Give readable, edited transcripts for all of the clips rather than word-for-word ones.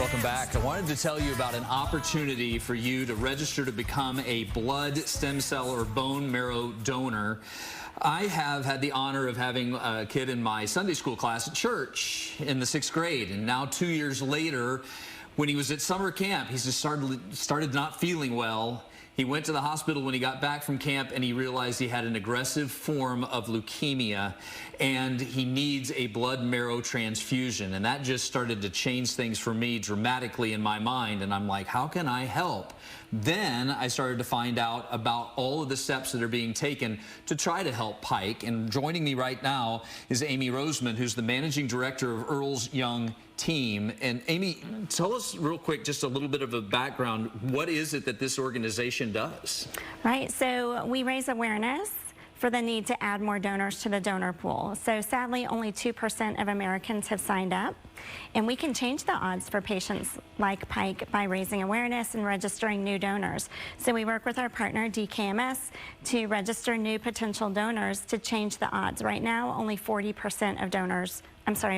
Welcome back. I wanted to tell you about an opportunity for you to register to become a blood stem cell or bone marrow donor. I have had the honor of having a kid in my Sunday school class at church in the 6th grade, and now 2 years later, when he was at summer camp, he just started not feeling well. He went to the hospital when he got back from camp, and he realized he had an aggressive form of leukemia, and he needs a blood marrow transfusion. And that just started to change things for me dramatically in my mind. And I'm like, how can I help? Then I started to find out about all of the steps that are being taken to try to help Pike. And joining me right now is Amy Roseman, who's the managing director of Earl's Young team. And Amy, tell us real quick just a little bit of a background. What is it that this organization does? Right, so we raise awareness for the need to add more donors to the donor pool. So sadly, only 2% of Americans have signed up, and we can change the odds for patients like Pike by raising awareness and registering new donors. So we work with our partner DKMS to register new potential donors to change the odds. Right now, only 40% of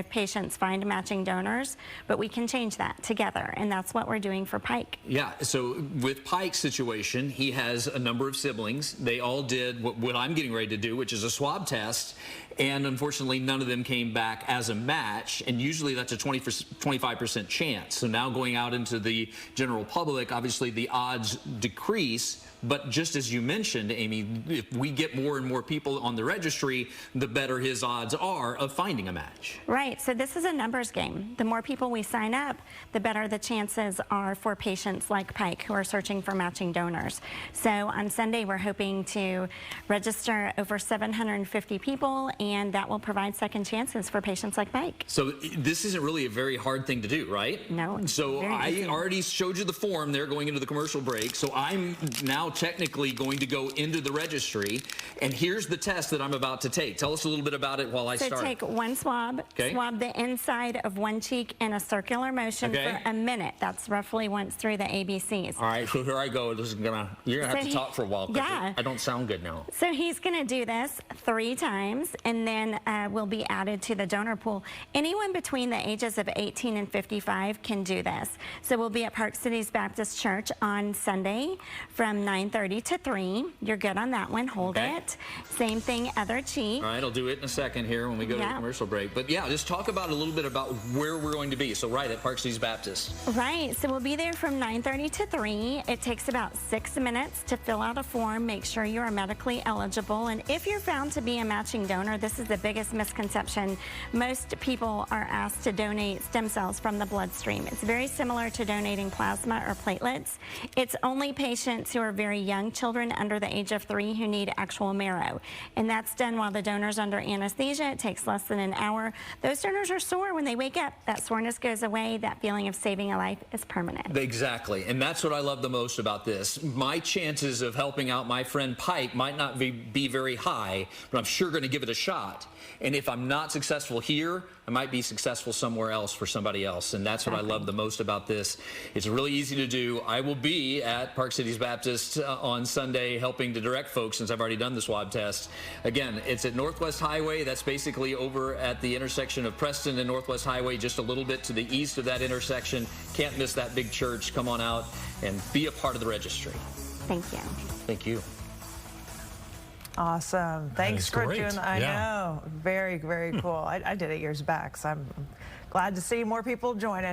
patients find matching donors, but we can change that together, and that's what we're doing for Pike. Yeah, so with Pike's situation, he has a number of siblings. They all did what I'm getting ready to do, which is a swab test, and unfortunately none of them came back as a match, and usually that's a 25% chance. So now going out into the general public, obviously the odds decrease. But just as you mentioned, Amy, if we get more and more people on the registry, the better his odds are of finding a match. Right, so this is a numbers game. The more people we sign up, the better the chances are for patients like Pike who are searching for matching donors. So on Sunday, we're hoping to register over 750 people, and that will provide second chances for patients like Pike. So this isn't really a very hard thing to do, right? No. So I already showed you the form there going into the commercial break. So I'm now technically going to go into the registry, and here's the test that I'm about to take. Tell us a little bit about it while I start. So take one swab, swab the inside of one cheek in a circular motion for a minute. That's roughly once through the ABCs. All right, so here I go. This is you're gonna have to talk for a while, because I don't sound good now. So he's gonna do this 3 times, and then will be added to the donor pool. Anyone between the ages of 18 and 55 can do this. So we'll be at Park Cities Baptist Church on Sunday from 9:30 to 3. You're good on that one. Hold it. Same thing, other cheek. All right, I'll do it in a second here when we go to the commercial break. But yeah, just talk about a little bit about where we're going to be. So right at Park Cities Baptist. Right, so we'll be there from 9:30 to 3. It takes about 6 minutes to fill out a form, make sure you are medically eligible. And if you're found to be a matching donor, this is the biggest misconception. Most people are asked to donate stem cells from the bloodstream. It's very similar to donating plasma or platelets. It's only patients who are very young, children under the age of 3, who need actual marrow. And that's done while the donor's under anesthesia. It takes less than an hour. Those donors are sore when they wake up. That soreness goes away. That feeling of saving a life is permanent. Exactly, and that's what I love the most about this. My chances of helping out my friend Pike might not be very high, but I'm sure going to give it a shot. And if I'm not successful here, I might be successful somewhere else for somebody else. And that's what I love the most about this. It's really easy to do. I will be at Park Cities Baptist on Sunday helping to direct folks, since I've already done the swab test. Again, it's at Northwest Highway. That's basically over at the intersection of Preston and Northwest Highway, just a little bit to the east of that intersection. Can't miss that big church. Come on out and be a part of the registry. Thank you. Thank you. Awesome. Thanks for doing that. I know. Very, very cool. I did it years back, so I'm glad to see more people joining.